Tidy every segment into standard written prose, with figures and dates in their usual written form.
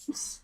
What's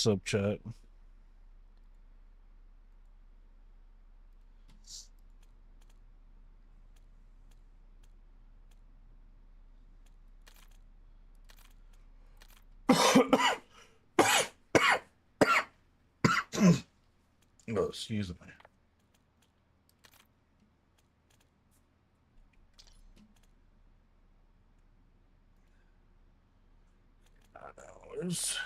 up, chat? Oh, excuse me. $9.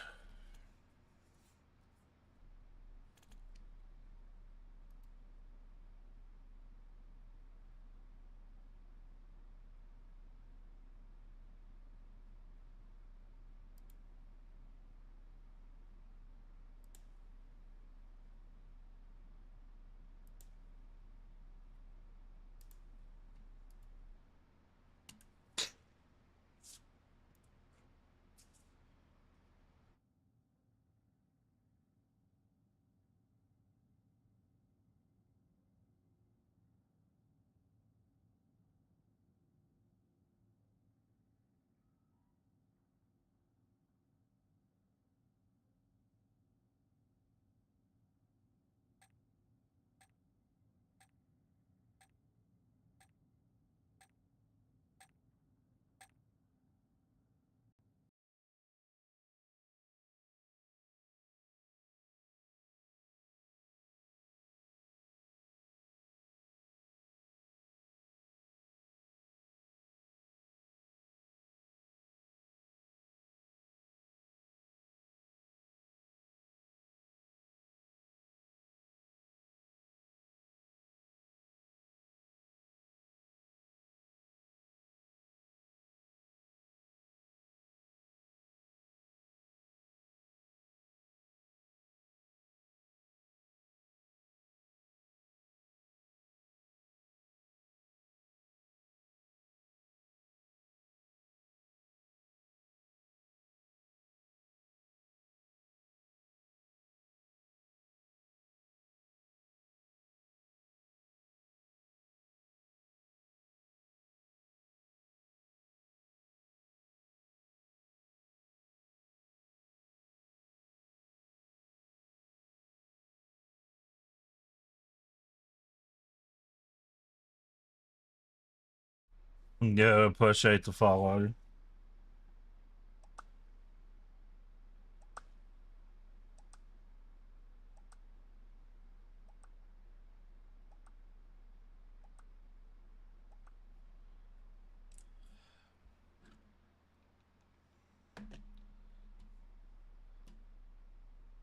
Yeah, push 8 to follow.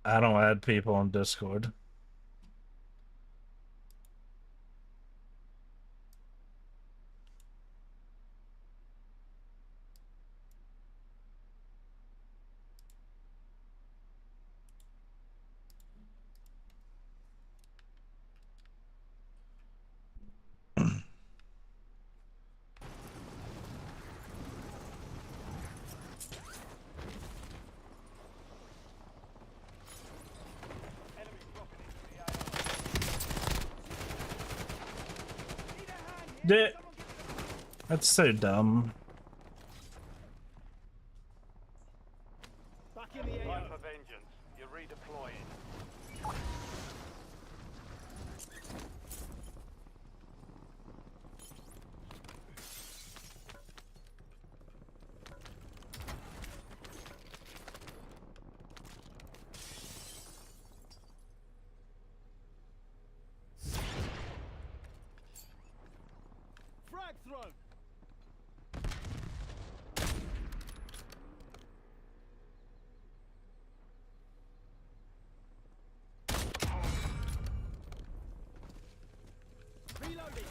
I don't add people on Discord. Yeah, that's so dumb. Back in the AO. Time for vengeance. You're redeploying. Frag thrown. Reloading.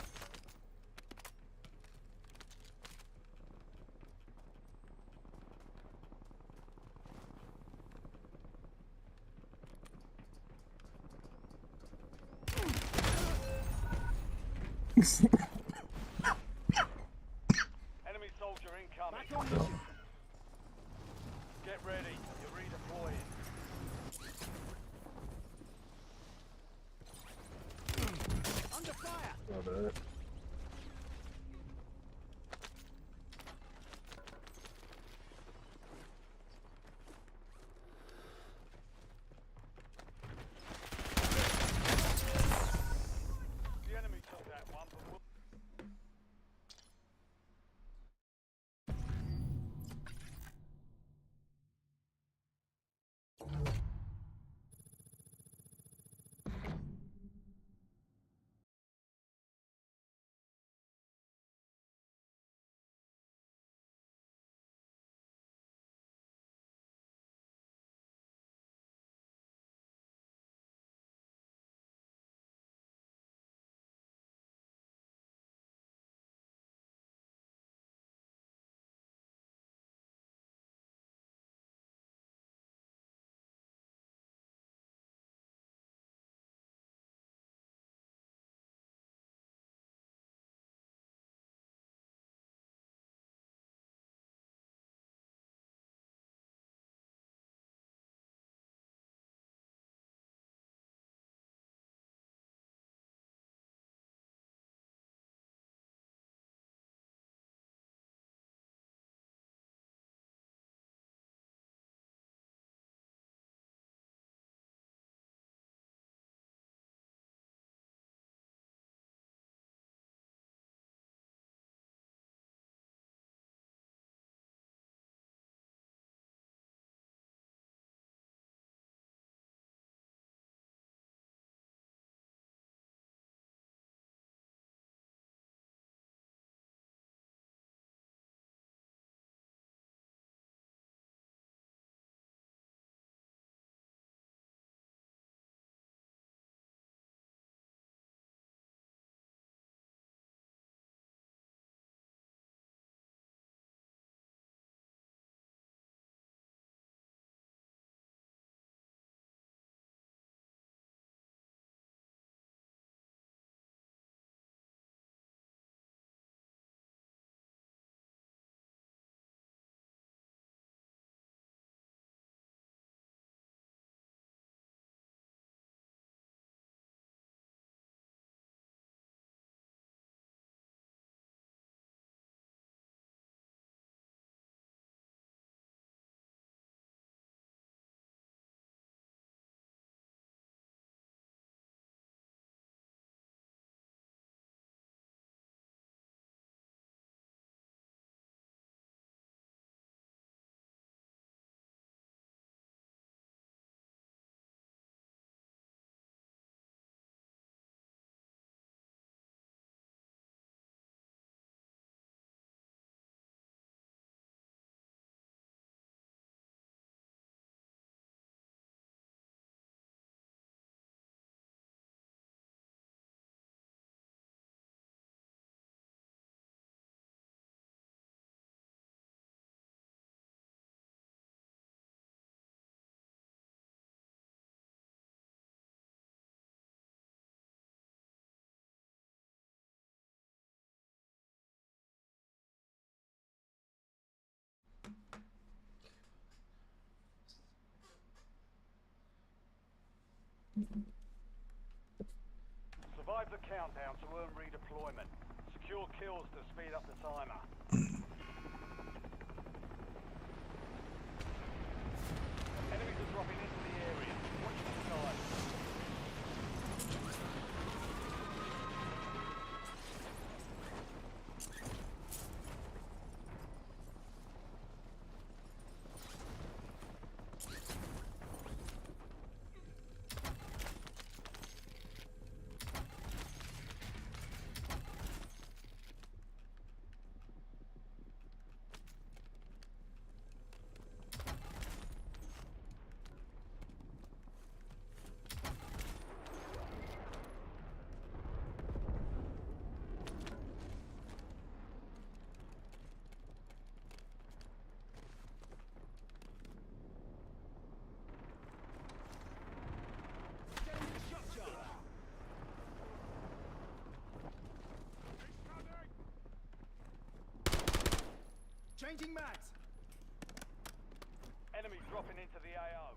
Enemy soldier incoming. Back on mission. Get ready. You're redeploying. Under fire. Survive the countdown to earn redeployment. Secure kills to speed up the timer. Enemies are dropping into the area. Watch the skies. Changing mags. Enemies dropping into the AO.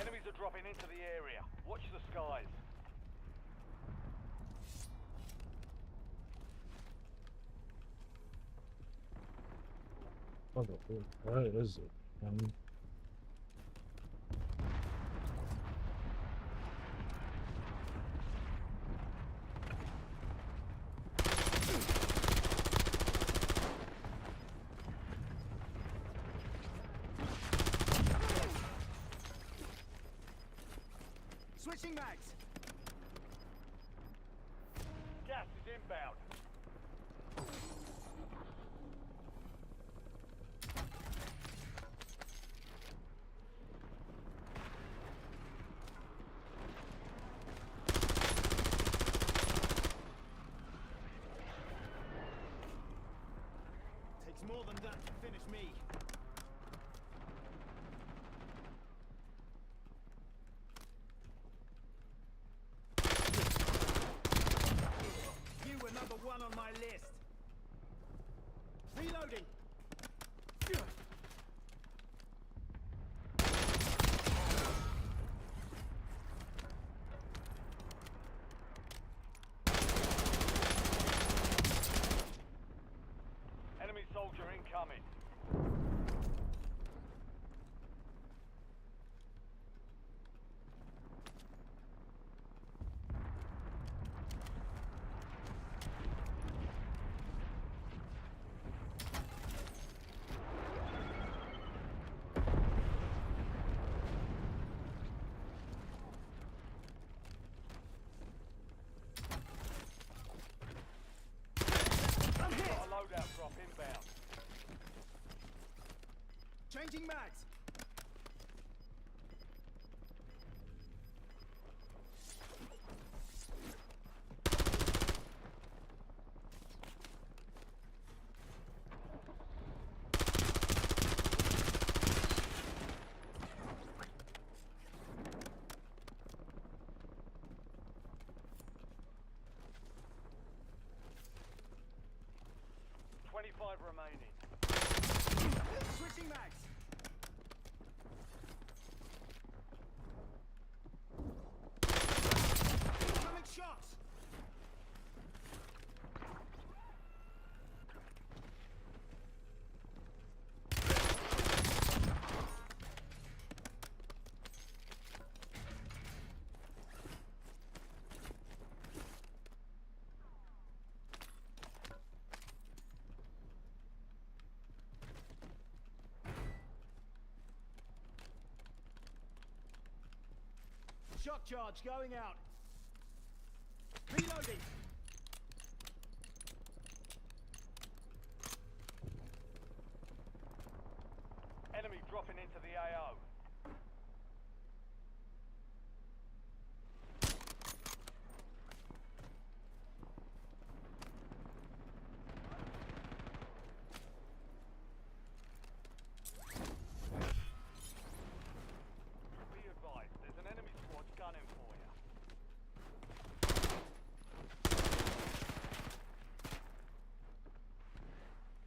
Enemies are dropping into the area. Watch the skies. What is it? Switching mags. Gas is inbound. Takes more than that to finish me. You were number one on my list. Reloading. Enemy soldier incoming. I'm hit. Got a loadout drop inbound. Changing mags. $25 remaining. Switching mags. Incoming shots. Shock charge going out. Reloading. Enemy dropping into the AO. Be advised, there's an enemy squad gunning for you.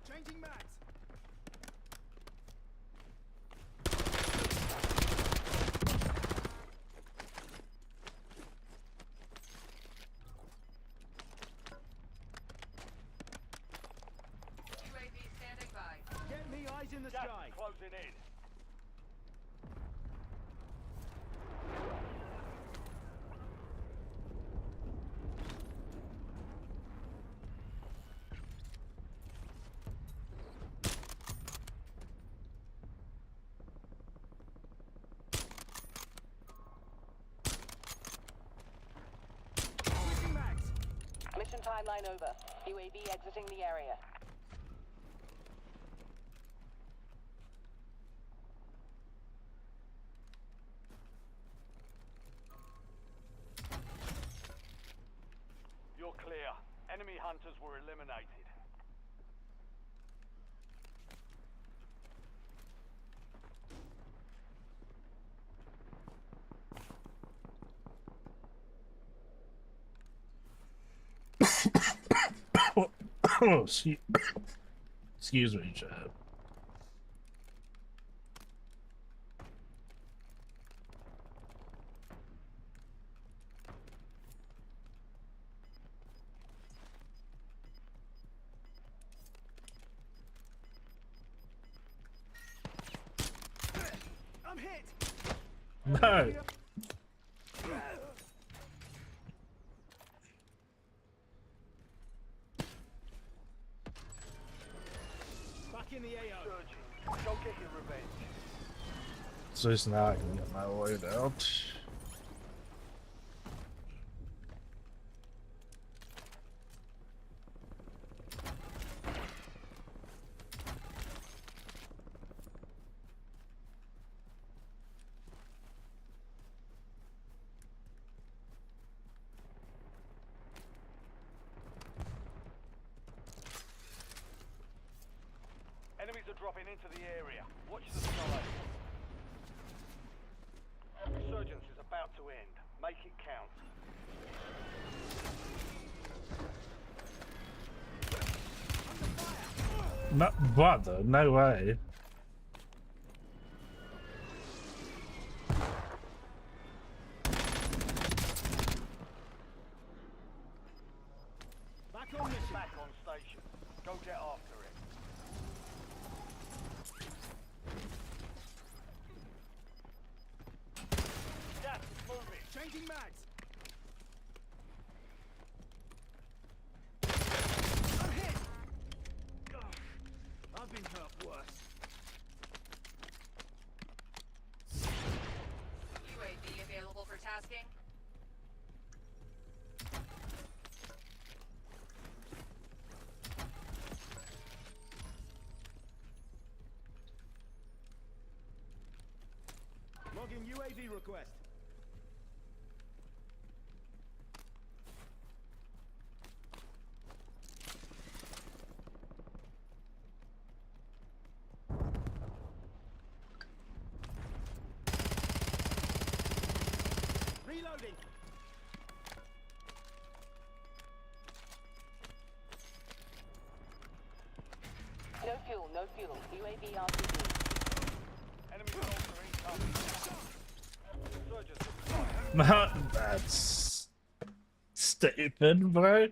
Changing mags. UAV standing by. Get me eyes in the Gas sky. is closing in. Switching mags. Mission timeline over. UAV exiting the area. You're clear. Enemy hunters were eliminated. Oh, excuse me, Chad. I'm hit. No. Back in the AO. Surgeon, go get your revenge. So just now I can get my way out. Enemies are dropping into the area. Watch the sky. Resurgence is about to end. Make it count. No, brother, no way. Back on mission. Back on station. Go get after it. Gas is moving. Changing mags. I'm hit. Ugh. I've been hurt worse. UAV available for tasking. Logging UAV request. Reloading. No fuel, no fuel. UAV RTB. Enemy soldier incoming. Resurgence is fire. That's stupid, bro.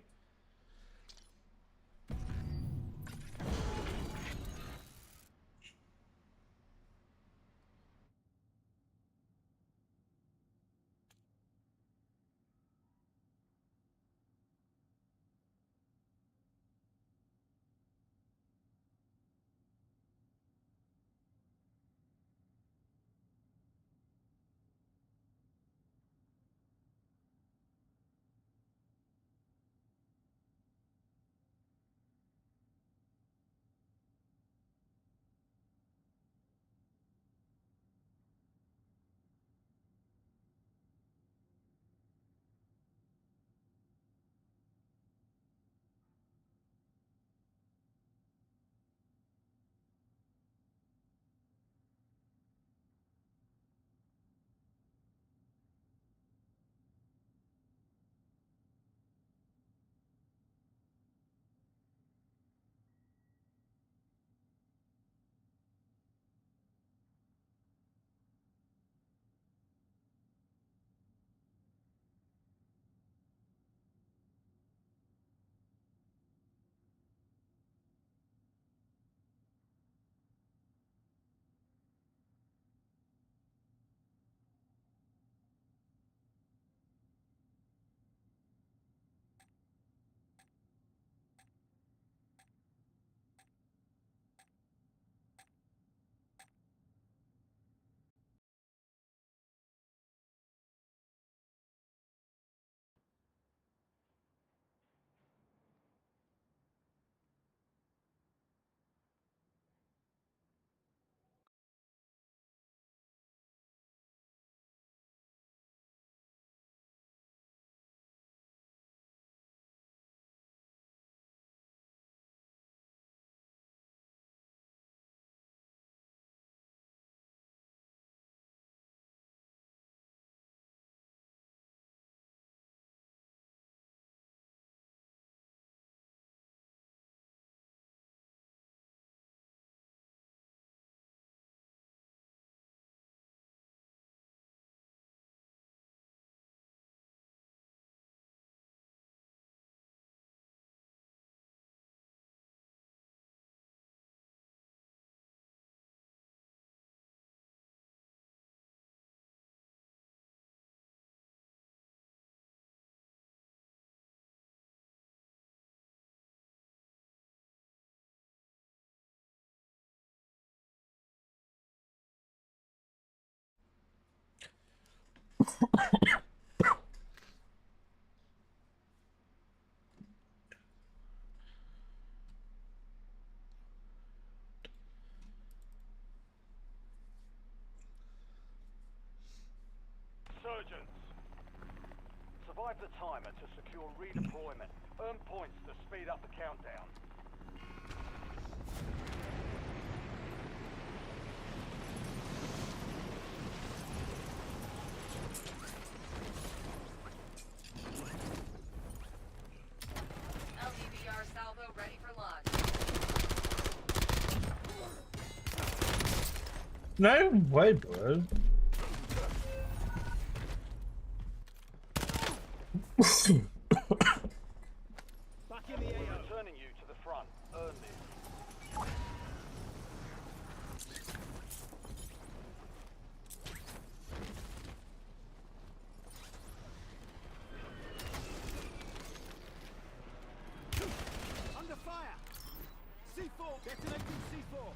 Surgeons, survive the timer to secure redeployment. Earn points to speed up the countdown. LDVR salvo ready for launch. No way, bro. Back in the We're AO. returning you to the front. Earn this. Under fire. C4. Detonating C4.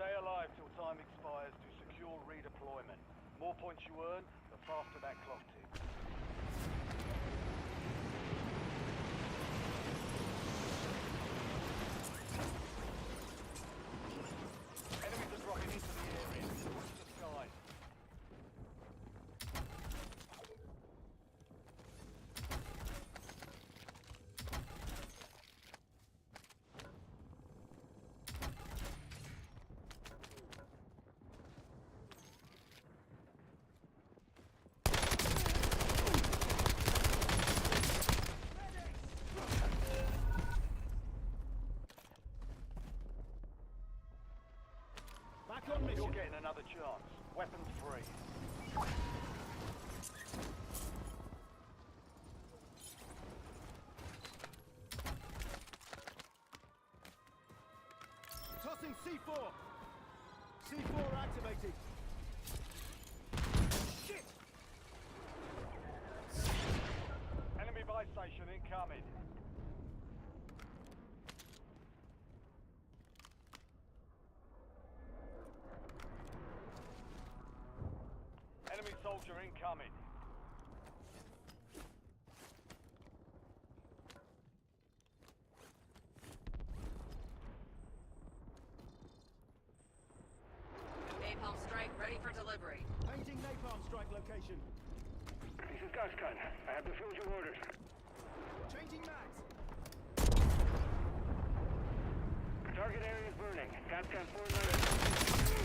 Stay alive till time expires to secure redeployment. More points you earn, the faster that clock ticks. Back on mission. You're getting another chance. Weapons free. Tossing C4. C4 activated. Shit! Enemy buy station incoming. Enemy soldier incoming. Napalm strike ready for delivery. Painting napalm strike location. This is Gascon. I have fulfilled your orders. Changing mags. Target area is burning. Gascon 4-9.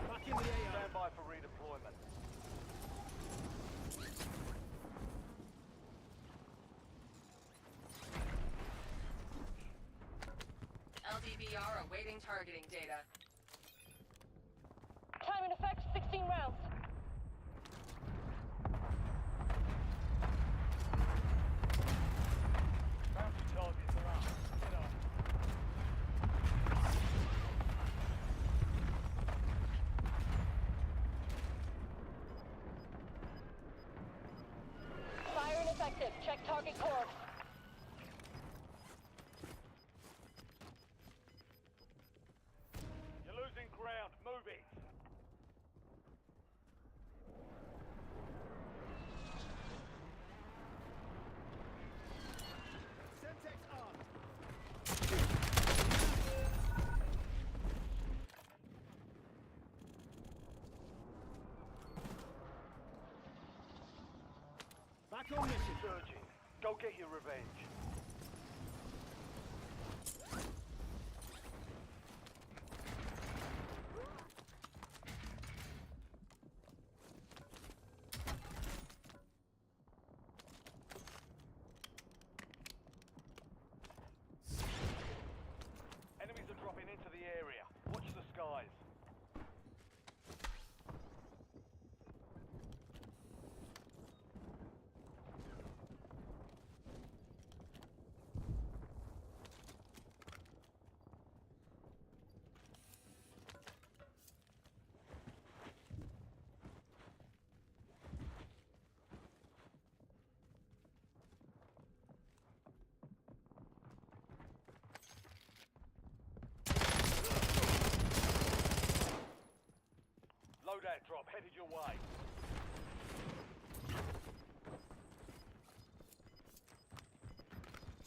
Back in the AO. Stand by for redeployment. LDBR awaiting targeting data. Time in effect, 16 rounds. Bounty targets are up. Get up. Fire ineffective. Check target course. You're losing ground. Move it. Semtex armed. Back on mission. Surging. Go get your revenge. Enemies are dropping into the area. Watch the skies. Loadout drop headed your way.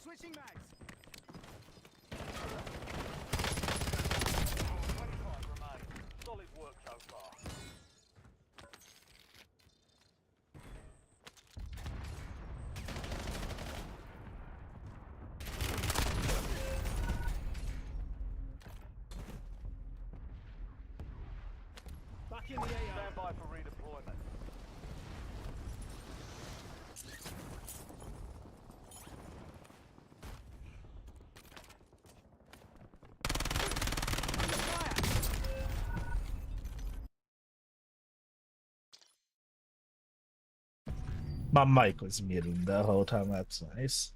Switching mags. 25 remain. Solid work so far. Back in the AO. Stand by for redeployment. My mic was muted the whole time. That's nice.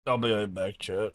I'll be right back, chat.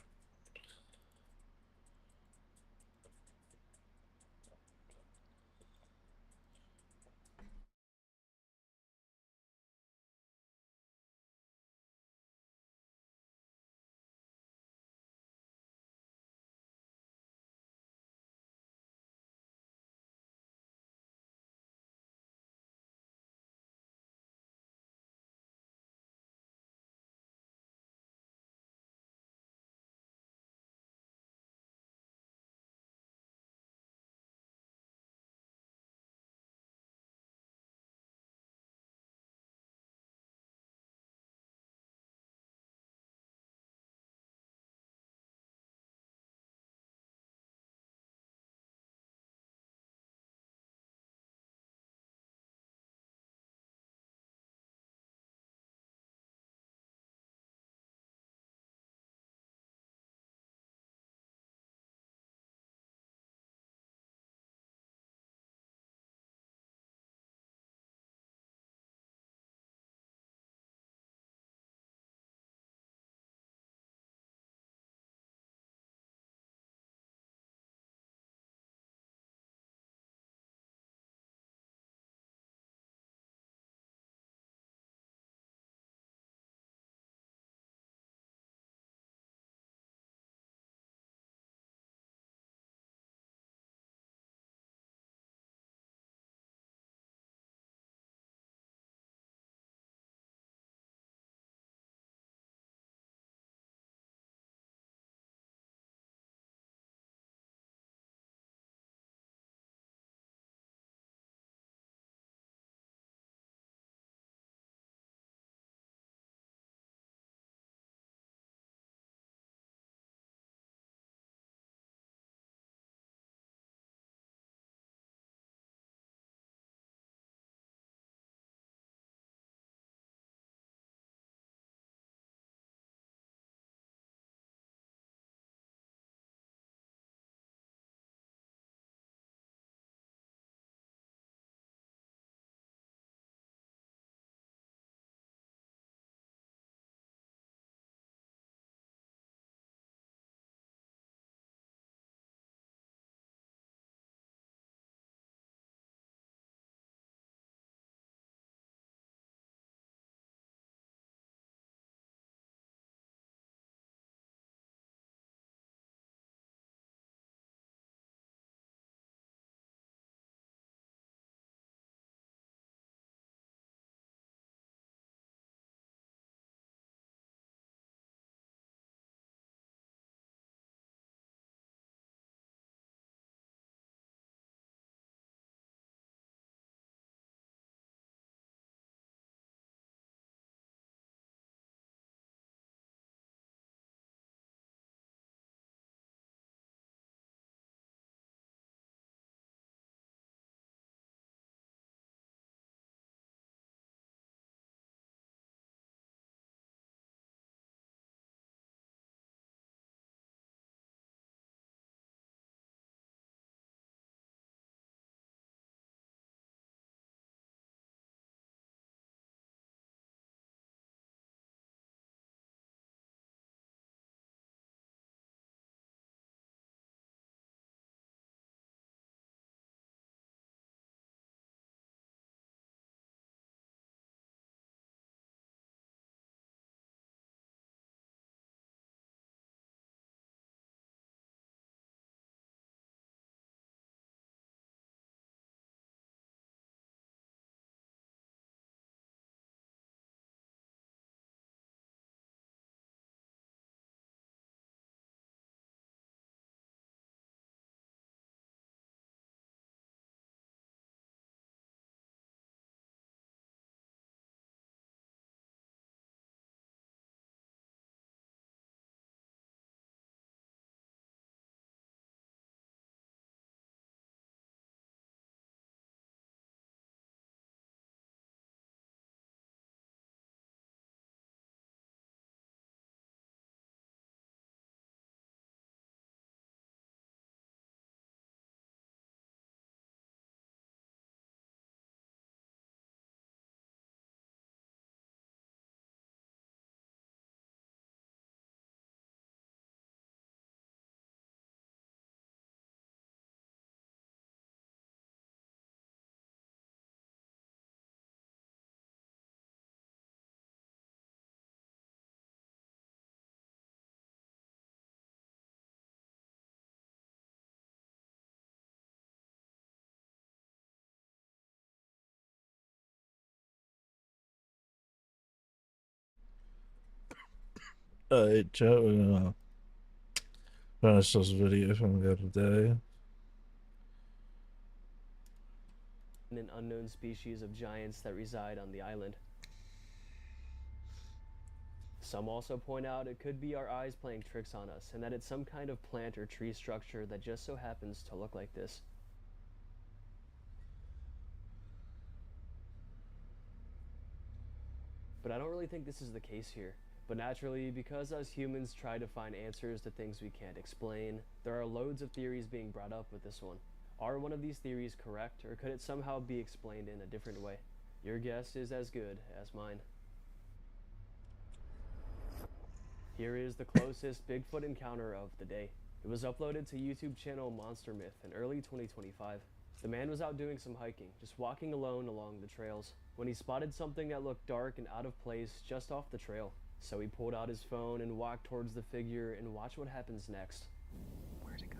Joe, finish this video from the other day. An unknown species of giants that reside on the island. Some also point out it could be our eyes playing tricks on us, and that it's some kind of plant or tree structure that just so happens to look like this. But I don't really think this is the case here. But naturally, because us humans try to find answers to things we can't explain, there are loads of theories being brought up with this one. Are one of these theories correct, or could it somehow be explained in a different way? Your guess is as good as mine. Here is the closest Bigfoot encounter of the day. It was uploaded to YouTube channel Monster Myth in early 2025. The man was out doing some hiking, just walking alone along the trails, when he spotted something that looked dark and out of place just off the trail. So he pulled out his phone and walked towards the figure, and watch what happens next. Where'd it go?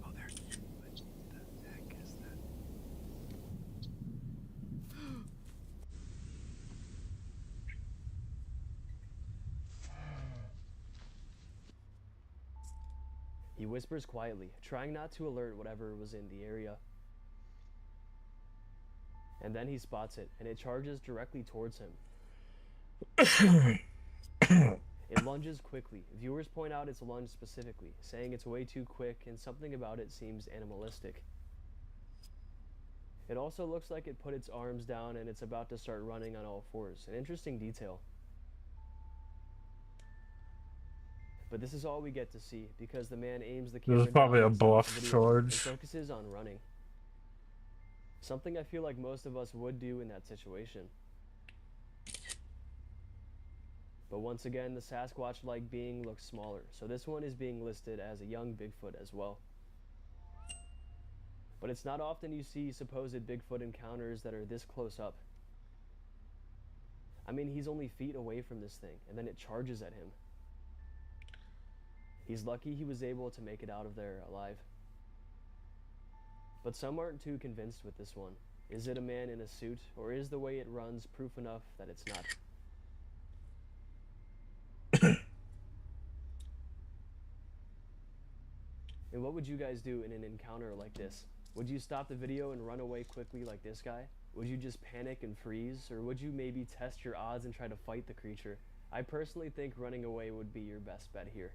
Oh, there. What the heck is that? He whispers quietly, trying not to alert whatever was in the area. And then he spots it, and it charges directly towards him. It lunges quickly. Viewers point out its lunge specifically, saying it's way too quick and something about it seems animalistic. It also looks like it put its arms down and it's about to start running on all fours. An interesting detail. But this is all we get to see, because the man aims the camera This is probably down a and stops bluff the video charge. and focuses on running. Something I feel like most of us would do in that situation. But once again, the Sasquatch-like being looks smaller, so this one is being listed as a young Bigfoot as well. But it's not often you see supposed Bigfoot encounters that are this close up. I mean, he's only feet away from this thing, and then it charges at him. He's lucky he was able to make it out of there alive. But some aren't too convinced with this one. Is it a man in a suit, or is the way it runs proof enough that it's not? And what would you guys do in an encounter like this? Would you stop the video and run away quickly like this guy? Would you just panic and freeze? Or would you maybe test your odds and try to fight the creature? I personally think running away would be your best bet here.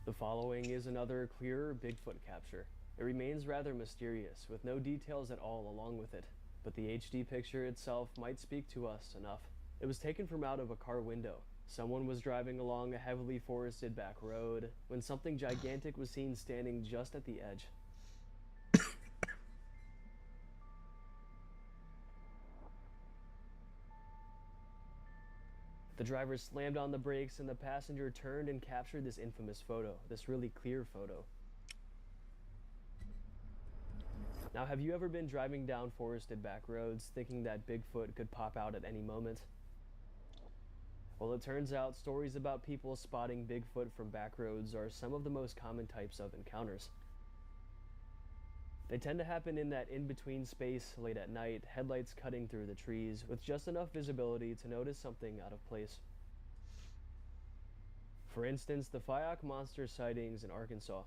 The following is another clearer Bigfoot capture. It remains rather mysterious, with no details at all along with it, but the HD picture itself might speak to us enough. It was taken from out of a car window. Someone was driving along a heavily forested back road when something gigantic was seen standing just at the edge. The driver slammed on the brakes and the passenger turned and captured this infamous photo, this really clear photo. Now, have you ever been driving down forested back roads thinking that Bigfoot could pop out at any moment? Well, it turns out stories about people spotting Bigfoot from back roads are some of the most common types of encounters. They tend to happen in that in-between space late at night, headlights cutting through the trees, with just enough visibility to notice something out of place. For instance, the Fayok monster sightings in Arkansas.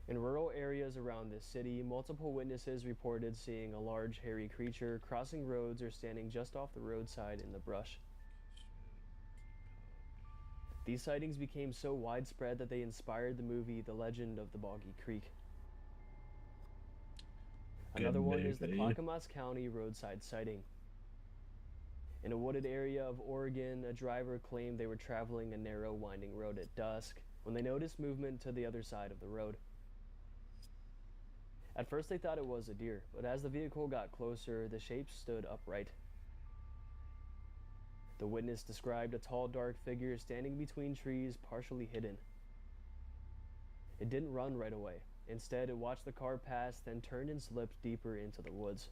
In rural areas around this city, multiple witnesses reported seeing a large hairy creature crossing roads or standing just off the roadside in the brush. These sightings became so widespread that they inspired the movie The Legend of the Boggy Creek. Another one is the Clackamas County roadside sighting. In a wooded area of Oregon, a driver claimed they were traveling a narrow, winding road at dusk when they noticed movement to the other side of the road. At first they thought it was a deer, but as the vehicle got closer, the shape stood upright. The witness described a tall, dark figure standing between trees, partially hidden. It didn't run right away. Instead, it watched the car pass, then turned and slipped deeper into the woods.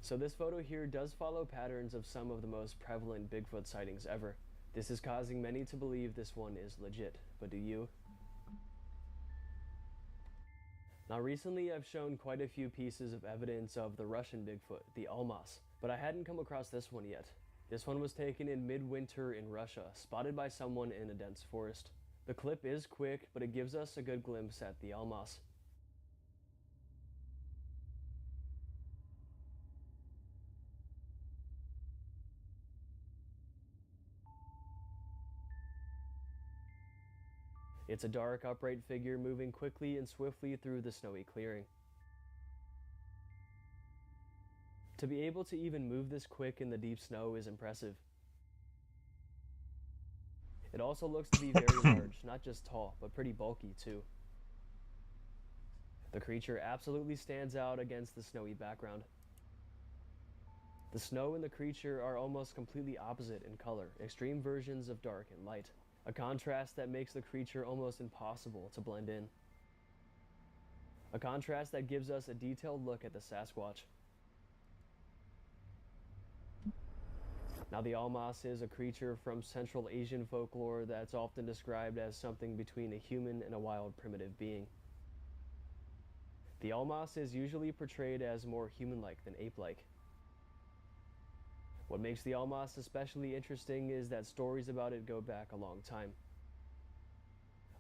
So this photo here does follow patterns of some of the most prevalent Bigfoot sightings ever. This is causing many to believe this one is legit, but do you? Now recently I've shown quite a few pieces of evidence of the Russian Bigfoot, the Almas, but I hadn't come across this one yet. This one was taken in midwinter in Russia, spotted by someone in a dense forest. The clip is quick, but it gives us a good glimpse at the Almas. It's a dark, upright figure moving quickly and swiftly through the snowy clearing. To be able to even move this quick in the deep snow is impressive. It also looks to be very large, not just tall, but pretty bulky too. The creature absolutely stands out against the snowy background. The snow and the creature are almost completely opposite in color, extreme versions of dark and light. A contrast that makes the creature almost impossible to blend in. A contrast that gives us a detailed look at the Sasquatch. Now the Almas is a creature from Central Asian folklore that's often described as something between a human and a wild primitive being. The Almas is usually portrayed as more human-like than ape-like. What makes the Almas especially interesting is that stories about it go back a long time.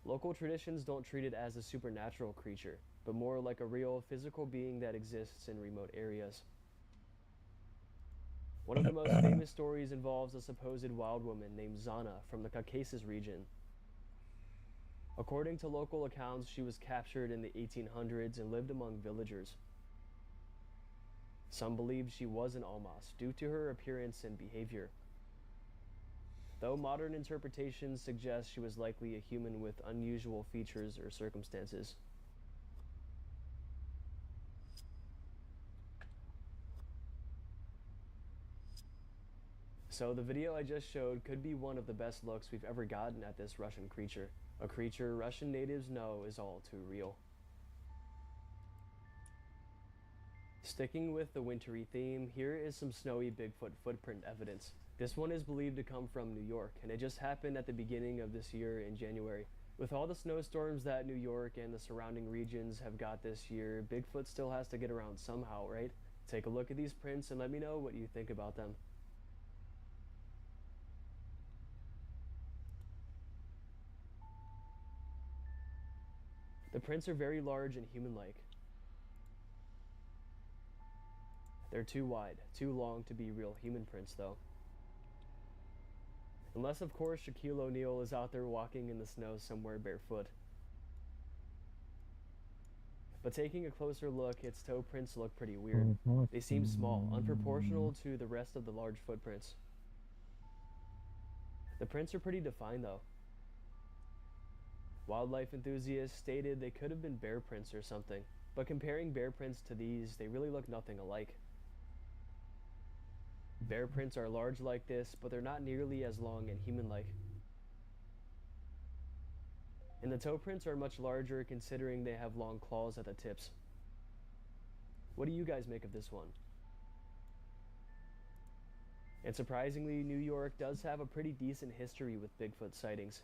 Local traditions don't treat it as a supernatural creature, but more like a real physical being that exists in remote areas. One of the most famous stories involves a supposed wild woman named Zana from the Caucasus region. According to local accounts, she was captured in the 1800s and lived among villagers. Some believe she was an Almas due to her appearance and behavior, though modern interpretations suggest she was likely a human with unusual features or circumstances. So the video I just showed could be one of the best looks we've ever gotten at this Russian creature, a creature Russian natives know is all too real. Sticking with the wintry theme, here is some snowy Bigfoot footprint evidence. This one is believed to come from New York, and it just happened at the beginning of this year in January. With all the snowstorms that New York and the surrounding regions have got this year, Bigfoot still has to get around somehow, right? Take a look at these prints and let me know what you think about them. The prints are very large and human-like. They're too wide, too long to be real human prints though. Unless of course Shaquille O'Neal is out there walking in the snow somewhere barefoot. But taking a closer look, its toe prints look pretty weird. They seem small, unproportional to the rest of the large footprints. The prints are pretty defined though. Wildlife enthusiasts stated they could have been bear prints or something, but comparing bear prints to these, they really look nothing alike. Bear prints are large like this, but they're not nearly as long and human-like. And the toe prints are much larger considering they have long claws at the tips. What do you guys make of this one? And surprisingly, New York does have a pretty decent history with Bigfoot sightings.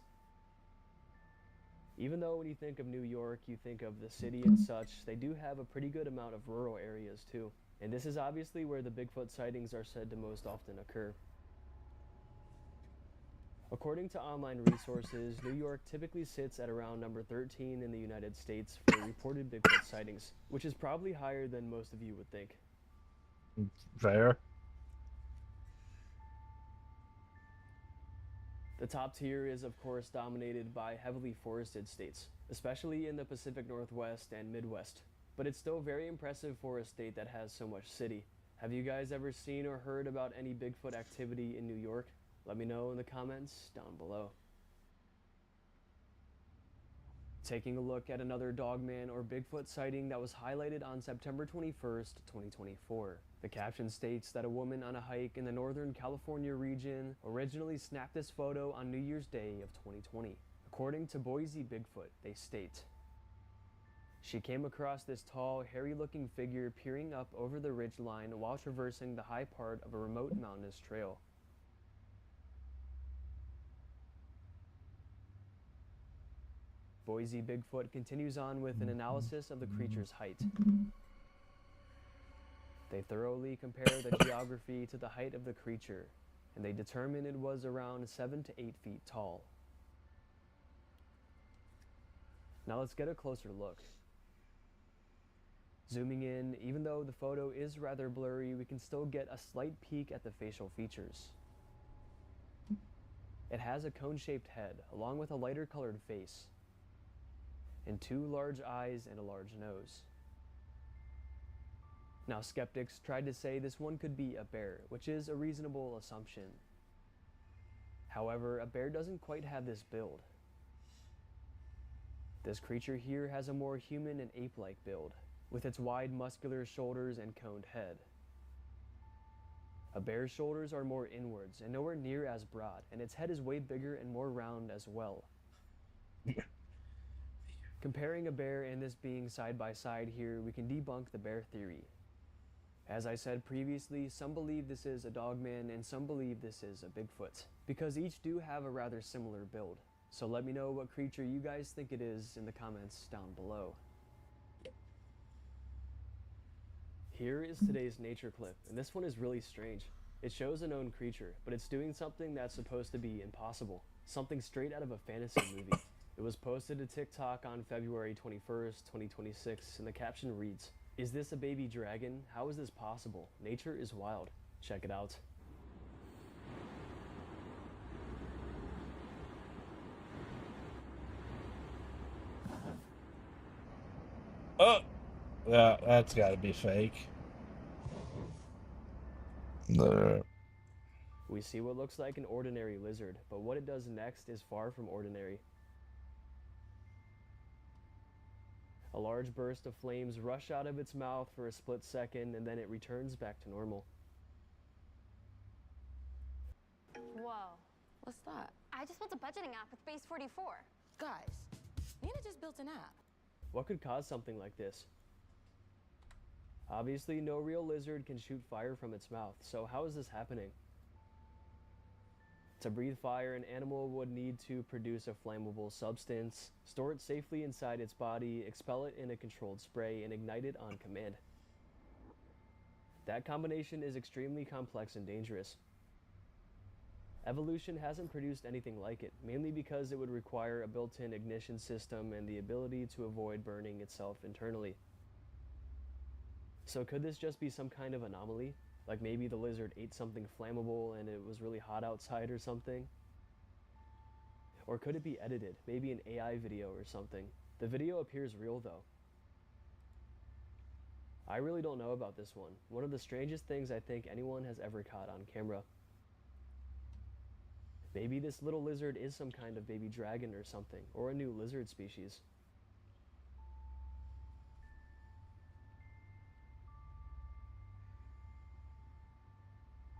Even though when you think of New York, you think of the city and such, they do have a pretty good amount of rural areas too. And this is obviously where the Bigfoot sightings are said to most often occur. According to online resources, New York typically sits at around number 13 in the United States for reported Bigfoot sightings, which is probably higher than most of you would think. Fair. The top tier is of course dominated by heavily forested states, especially in the Pacific Northwest and Midwest. But it's still very impressive for a state that has so much city. Have you guys ever seen or heard about any Bigfoot activity in New York? Let me know in the comments down below. Taking a look at another dogman or Bigfoot sighting that was highlighted on September 21st, 2024. The caption states that a woman on a hike in the Northern California region originally snapped this photo on New Year's Day of 2020. According to Boise Bigfoot, they state, "She came across this tall, hairy-looking figure peering up over the ridgeline while traversing the high part of a remote mountainous trail. Boise Bigfoot continues on with an analysis of the creature's height. They thoroughly compare the geography to the height of the creature, and they determine it was around 7 to 8 feet tall. Now let's get a closer look. Zooming in, even though the photo is rather blurry, we can still get a slight peek at the facial features. It has a cone-shaped head, along with a lighter colored face, and 2 large eyes and a large nose. Now skeptics tried to say this one could be a bear, which is a reasonable assumption. However, a bear doesn't quite have this build. This creature here has a more human and ape-like build, with its wide muscular shoulders and coned head. A bear's shoulders are more inwards and nowhere near as broad, and its head is way bigger and more round as well. Comparing a bear and this being side by side here, we can debunk the bear theory. As I said previously, some believe this is a dogman and some believe this is a Bigfoot, because each do have a rather similar build. So let me know what creature you guys think it is in the comments down below. Here is today's nature clip, and this one is really strange. It shows a known creature, but it's doing something that's supposed to be impossible. Something straight out of a fantasy movie. It was posted to TikTok on February 21st, 2026, and the caption reads, "Is this a baby dragon? How is this possible? Nature is wild. Check it out." Oh, yeah, that's got to be fake. No. We see what looks like an ordinary lizard, but what it does next is far from ordinary. A large burst of flames rush out of its mouth for a split second, and then it returns back to normal. Whoa. What's that? I just built a budgeting app with Base 44. Guys, Nina just built an app. What could cause something like this? Obviously, no real lizard can shoot fire from its mouth, so how is this happening? To breathe fire, an animal would need to produce a flammable substance, store it safely inside its body, expel it in a controlled spray, and ignite it on command. That combination is extremely complex and dangerous. Evolution hasn't produced anything like it, mainly because it would require a built-in ignition system and the ability to avoid burning itself internally. So could this just be some kind of anomaly? Like maybe the lizard ate something flammable and it was really hot outside or something? Or could it be edited, maybe an AI video or something? The video appears real though. I really don't know about this one. One of the strangest things I think anyone has ever caught on camera. Maybe this little lizard is some kind of baby dragon or something, or a new lizard species.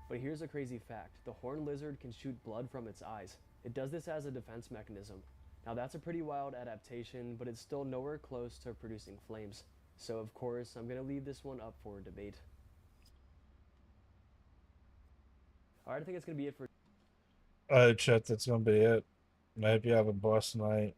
But here's a crazy fact. The horned lizard can shoot blood from its eyes. It does this as a defense mechanism. Now that's a pretty wild adaptation, but it's still nowhere close to producing flames. So of course, I'm gonna leave this one up for debate. Alright, I think that's gonna be it for Alright, chat, that's gonna be it. I hope you have a blessed night.